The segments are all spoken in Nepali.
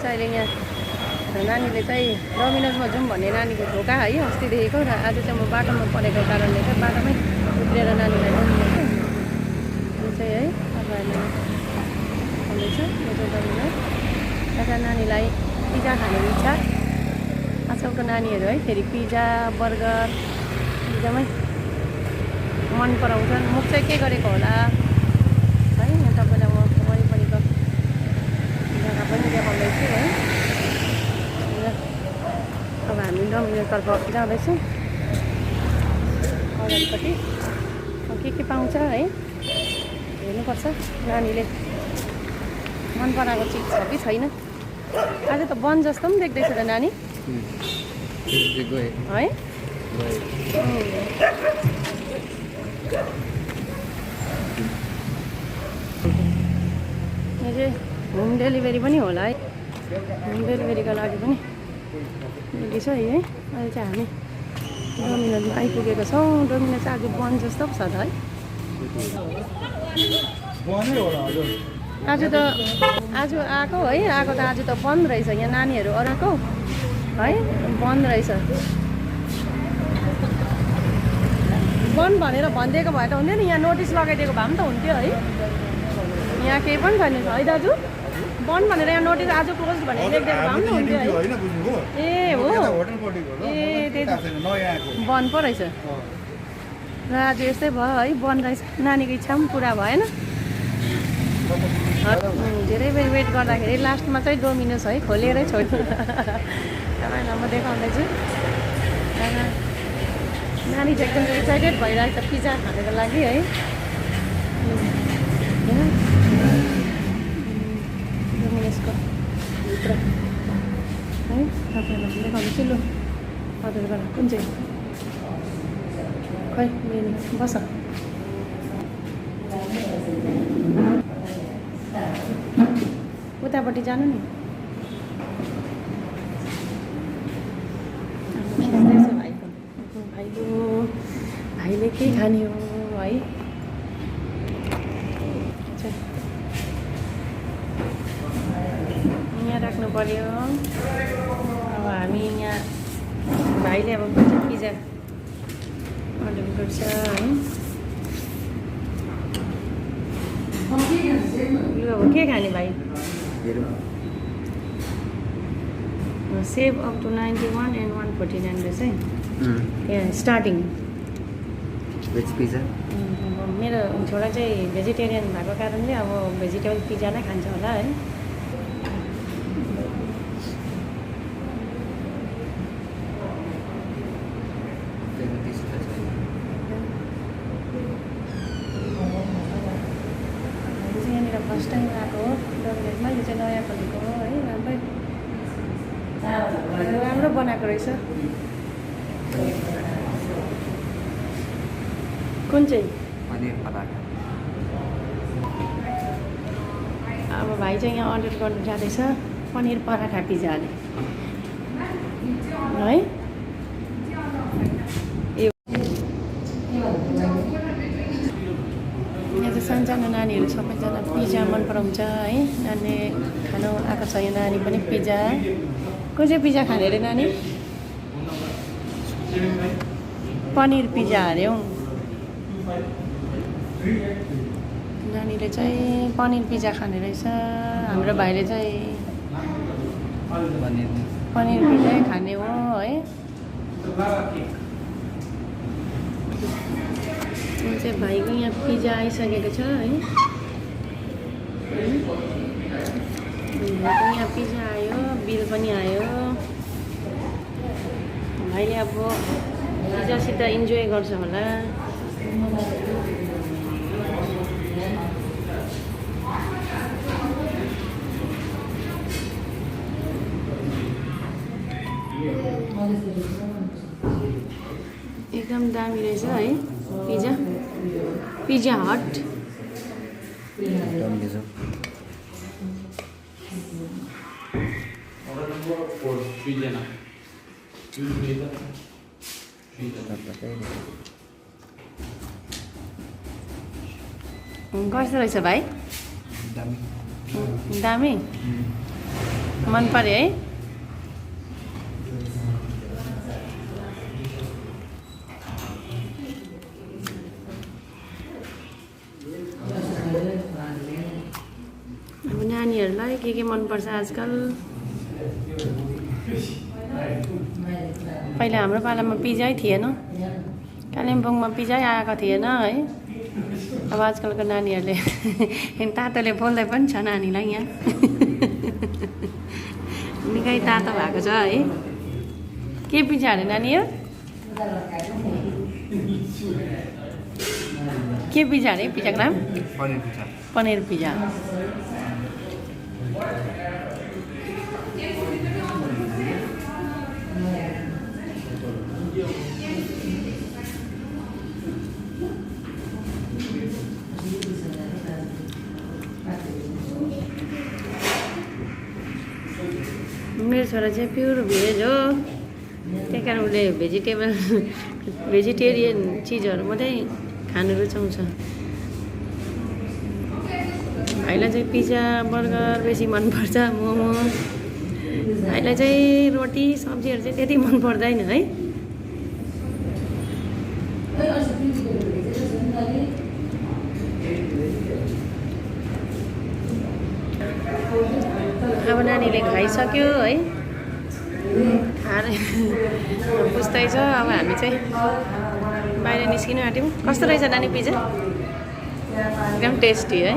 छ अहिले यहाँ नानीले चाहिँ डोमिनोजमा जाउँ भन्ने नानीको धोका है अस्तिदेखिको र आज चाहिँ म बाटोमा परेको कारणले चाहिँ बाटोमै उत्रेर नानीलाई डोमिनोज यो चाहिँ है अब हामीलाई भन्दैछ यो चाहिँ डोमिनोज यता नानीलाई पिज्जा खाने इच्छा आजकलको नानीहरू है फेरि पिज्जा बर्गर एकदमै मन पराउँछन् मुख चाहिँ के गरेको होला है यहाँ तपाईँलाई म वरिपरिको जग्गा पनि देखाउँदैछु है अब हामी डोमिनोजतर्फ जाँदैछौँ अगाडिपट्टि के पाउँछ है हेर्नुपर्छ नानीले मन पराएको चिज छ कि छैन आज त बन्द जस्तो पनि देख्दैछ त नानी है यो चाहिँ होम डेलिभरी पनि होला है होम डेलिभरीको लागि पनि रेडी छ है अहिले चाहिँ हामी डोमिनोजमा आइपुगेको छौँ डोमिनोज चाहिँ आज बन्द जस्तो पो छ त है आज आएको है आएको त आज त बन्द रहेछ यहाँ नानीहरू अराएको है बन्द रहेछ बन्द भनेर भनिदिएको भए त हुन्थ्यो नि यहाँ नोटिस लगाइदिएको भए पनि त हुन्थ्यो है यहाँ केही पनि छैन है दाजु बन्द भनेर यहाँ नोटिस आज क्लोज भनेर लेखिदिएको भए पनि हुन्थ्यो है ए हो ए त्यही त बन्द पो रहेछ र आज यस्तै भयो है बन्द रहेछ नानीको इच्छा पनि पुरा भएन धेरै बेर वेट गर्दाखेरि लास्टमा चाहिँ डोमिनोज है खोलेरै छोड्नु तपाईँलाई म देखाउँदैछु नानी चाहिँ एकदम एक्साइटेड भइरहेको छ पिज्जा खानको लागि है डोमिनोजको भित्र है तपाईँलाई देखाउँदैछु लु अर्डर गर कुन चाहिँ खै मेनु बस उतापट्टि जानु नि भाइले के खाने हो है यहाँ राख्नु पर्यो अब हामी यहाँ भाइले अब पिज्जा अर्डर गर्छ है अब के खाने भाइ सेभ अप टु 91 and 149 रहेछ है यहाँ स्टार्टिङ भेज पिज्जा मेरो छोरा चाहिँ भेजिटेरियन भएको कारणले अब भेजिटेबल पिज्जा नै खान्छ होला है यहाँनिर फर्स्ट टाइम आएको हो डोमिनोजमा यो चाहिँ नयाँ खोलेको हो है राम्रो बनाएको रहेछ कुन चाहिँ पनीर पराठा अब भाइ चाहिँ यहाँ अर्डर गर्नु जाँदैछ पनीर पराठा पिज्जाले है यहाँ चाहिँ सानसानो नानीहरू सबैजना पिज्जा मन पराउँछ है नानी खानु आएको छ यहाँ नानी पनि पिज्जा कुन चाहिँ पिज्जा खाने अरे नानी पनीर पिज्जा अरे हौ नानीले चाहिँ पनीर पिज्जा खाने रहेछ हाम्रो भाइले चाहिँ पनीर पिज्जै खाने हो है चाहिँ भाइको यहाँ पिज्जा आइसकेको छ है भाइको यहाँ पिज्जा आयो बिल पनि आयो भाइले अब पिज्जासित इन्जोय गर्छ होला एकदम दामी रहेछ है पिज्जा हट कस्तो रहेछ भाइ दामी मन पर्यो है। अब नानीहरूलाई के मनपर्छ आजकल। पहिला हाम्रो पालामा पिज्जै थिएन, कालिम्पोङमा पिज्जै आएको थिएन है। अब आजकलको नानीहरूले तातोले बोल्दै पनि छ नानीलाई यहाँ। निकै तातो भएको छ है। के पिज्जा अरे नानी हो? के पिज्जा अरे पिज्जाको नाम? पनीर पिज्जा। पनीर पिज्जा। मेरो छोरा चाहिँ प्योर भेज हो, त्यही कारण उसले भेजिटेरियन चिजहरू मात्रै खानु रुचाउँछ। भाइलाई चाहिँ पिज्जा बर्गर बेसी मनपर्छ, मोमो। भाइलाई चाहिँ रोटी सब्जीहरू चाहिँ त्यति मन पर्दैन है। अब नानीले खाइसक्यो है, खाएर बुझ्दैछ। अब हामी चाहिँ बाहिर निस्किनु आँट्यौँ। कस्तो रहेछ नानी पिज्जा? एकदम टेस्टी है।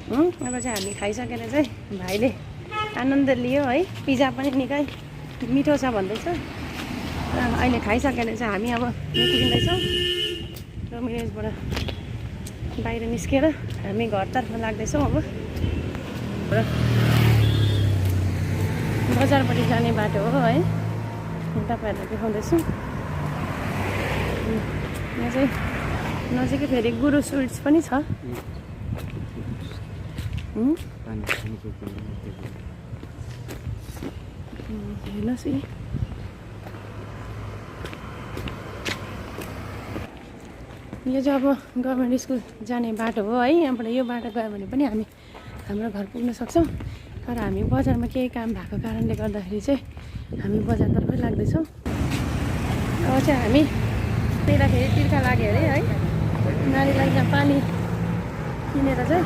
अब चाहिँ हामी खाइसकेर चाहिँ भाइले आनन्द लियो है। पिज्जा पनि निकै मिठो छ भन्दैछ। र अहिले खाइसकेर चाहिँ हामी अब निस्किँदैछौँ। डोमिनोसबाट बाहिर निस्केर हामी घरतर्फ लाग्दैछौँ। अब बजारपट्टि जाने बाटो हो है, तपाईँहरूलाई देखाउँदैछु। यहाँ चाहिँ नजिकै फेरि गुरु स्विट्स पनि छ। हेर्नुहोस् है, यो चाहिँ अब गभर्मेन्ट स्कुल जाने बाटो हो है। यहाँबाट यो बाटो गयो भने पनि हामी हाम्रो घर पुग्न सक्छौँ। तर हामी बजारमा केही काम भएको कारणले गर्दाखेरि चाहिँ हामी बजारतर्फै लाग्दैछौँ। अब चाहिँ हामी त्यहीँदाखेरि तिर्खा लाग्यो अरे है। नानीलाई यहाँ पानी किनेर चाहिँ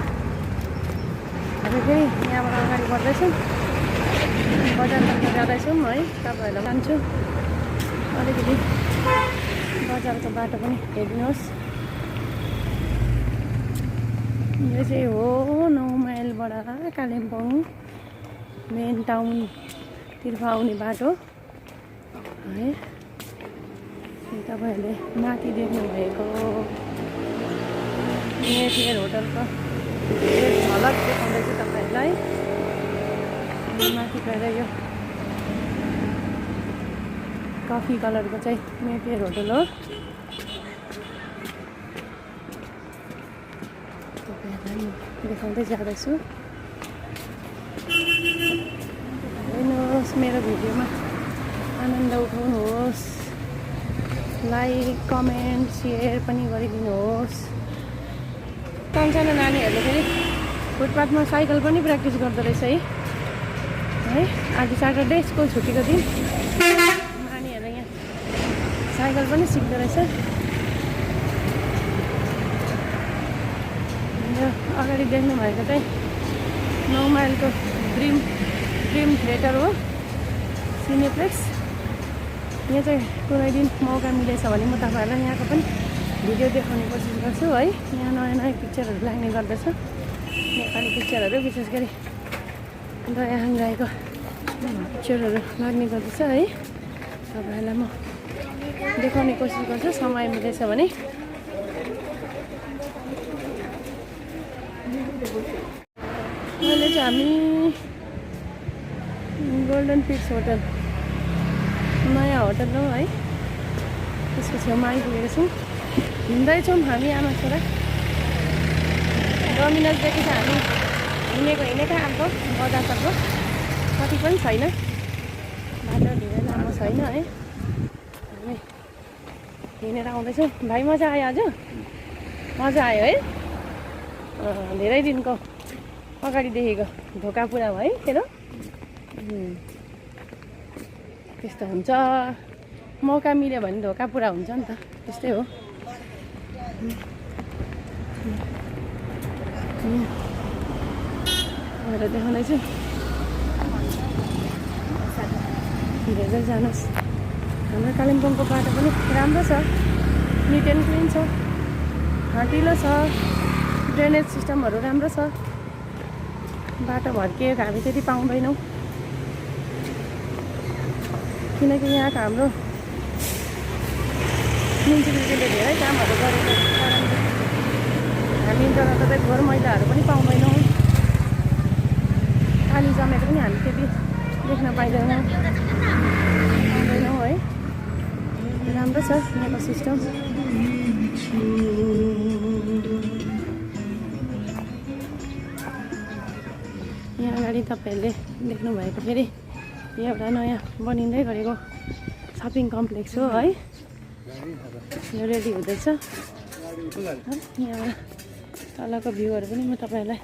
हामी फेरि यहाँबाट अगाडि बढ्दैछौँ, बजारतर्फ जाँदैछौँ है। तपाईँहरूलाई लान्छु, अलिकति बजारको बाटो पनि हेरिदिनुहोस्। यो चाहिँ हो 9 माइलबाट कालिम्पोङ मेन टाउनतिर आउने बाटो है। तपाईँहरूले माथि देख्नुभएको नेफियर होटलको झलक देखाउँदैछु तपाईँहरूलाई। माथि गएर यो कफी कलरको चाहिँ नेफियर होटल हो। देखाउँदै जाँदैछु, हेर्नुहोस्। मेरो भिडियोमा आनन्द उठाउनुहोस्, लाइक कमेन्ट सेयर पनि गरिदिनुहोस्। सानो नानीहरूले फेरि फुटपाथमा साइकल पनि प्र्याक्टिस गर्दो रहेछ है। आज स्याटरडे स्कुल छुट्टीको दिन नानीहरूले यहाँ साइकल पनि सिक्दो रहेछ। अगाडि देख्नु भएको चाहिँ 9 माइलको ड्रिम थिएटर हो, सिनेप्लेक्स। यहाँ चाहिँ कुनै दिन मौका मिलेछ भने म तपाईँहरूलाई यहाँको पनि भिडियो देखाउने कोसिस गर्छु है। यहाँ नयाँ पिक्चरहरू लाग्ने गर्दछ, नेपाली पिक्चरहरू, विशेष गरी दयाहाङ राईको पिक्चरहरू लाग्ने गर्दछ है। तपाईँहरूलाई म देखाउने कोसिस गर्छु समय मिलेछ भने। अहिले चाहिँ हामी गोल्डन पिट्स होटल, नयाँ होटल हो है, त्यसको छेउमा आइपुगेको छौँ। हिँड्दैछौँ हामी आमा छोरा। डोमिनोसदेखि चाहिँ हामी हिँडेको आएको बजारतर्फ कति पनि छैन, बाटो धेरै लामो छैन है। हामी हिँडेर आउँदैछौँ। भाइ मजा आयो आज? मजा आयो है। धेरै दिनको अगाडि देखेको ढोका पुरा भयो है तेरो त्यस्तो हुन्छ मौका मिल्यो भने ढोका पुरा हुन्छ नि त त्यस्तै हो भनेर देखाउँदैछु धेरै जानुहोस् हाम्रो कालिम्पोङको बाटो पनि राम्रो छ निट एन्ड क्लिन छ हटिलो छ ड्रेनेज सिस्टमहरू राम्रो छ बाटो भर्किएको हामी त्यति पाउँदैनौँ किनकि यहाँको हाम्रो म्युनिसिपालिटीले धेरै कामहरू गरेको कारणले हामी जताततै फोहोर मैलाहरू पनि पाउँदैनौँ पानी जमेको पनि हामी त्यति देख्न पाइँदैनौँ है राम्रो छ यहाँको सिस्टम यहाँ अगाडि तपाईँहरूले देख्नुभएको फेरि एउटा नयाँ बनिँदै गरेको सपिङ कम्प्लेक्स हो है यो रेडी हुँदैछ यहाँबाट तलको भ्यूहरू पनि म तपाईँहरूलाई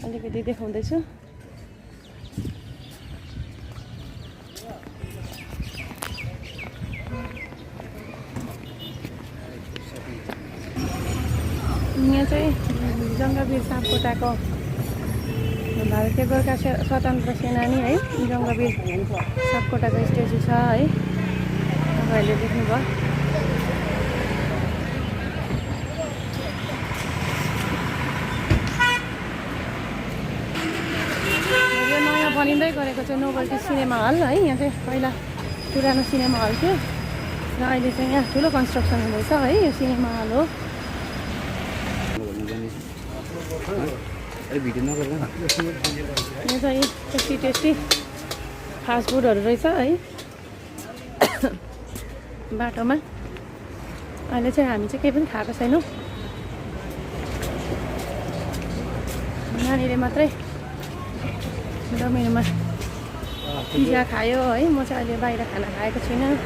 अलिकति देखाउँदैछु यहाँ चाहिँ जङ्गवीर सापकोटाको भारतीय गोर्खा स्वतन्त्र सेनानी है जङ्गवीर सापकोटाको स्ट्याचु छ है तपाईँहरूले देख्नुभयो यो नयाँ बनिँदै गरेको चाहिँ नोभल्टी सिनेमा हल है यहाँ चाहिँ पहिला पुरानो सिनेमा हल थियो र अहिले चाहिँ यहाँ ठुलो कन्स्ट्रक्सन हुँदैछ है यो सिनेमा हल हो यहाँ चाहिँ टेस्टी टेस्टी फास्टफुडहरू रहेछ है बाटोमा अहिले चाहिँ हामी चाहिँ केही पनि खाएको छैनौँ नानीले मात्रै डोमिनोमा पिज्जा खायो है म चाहिँ अहिले बाहिर खाना खाएको छुइनँ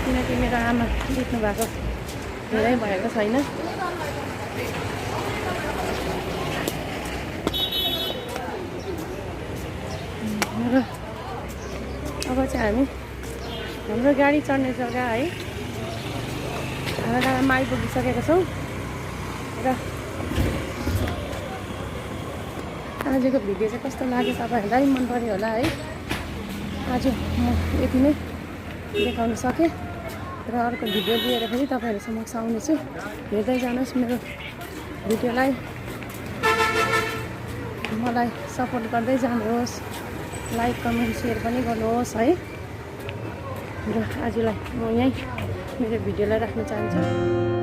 किनकि मेरो आमा बित्नु भएको धेरै भएको छैन र अब चाहिँ हामी हाम्रो गाडी चढ्ने जग्गा है हाम्रो गाडीमा आइपुगिसकेको छौँ र आजको भिडियो चाहिँ कस्तो लाग्यो तपाईँहरूलाई मन पऱ्यो होला है आज म यति नै देखाउन सकेँ र अर्को भिडियो लिएर फेरि तपाईँहरू समक्ष आउनेछु हेर्दै जानुहोस् मेरो भिडियोलाई मलाई सपोर्ट गर्दै जानुहोस् लाइक कमेन्ट सेयर पनि गर्नुहोस् है र आजलाई म यहीँ मेरो भिडियोलाई राख्न चाहन्छु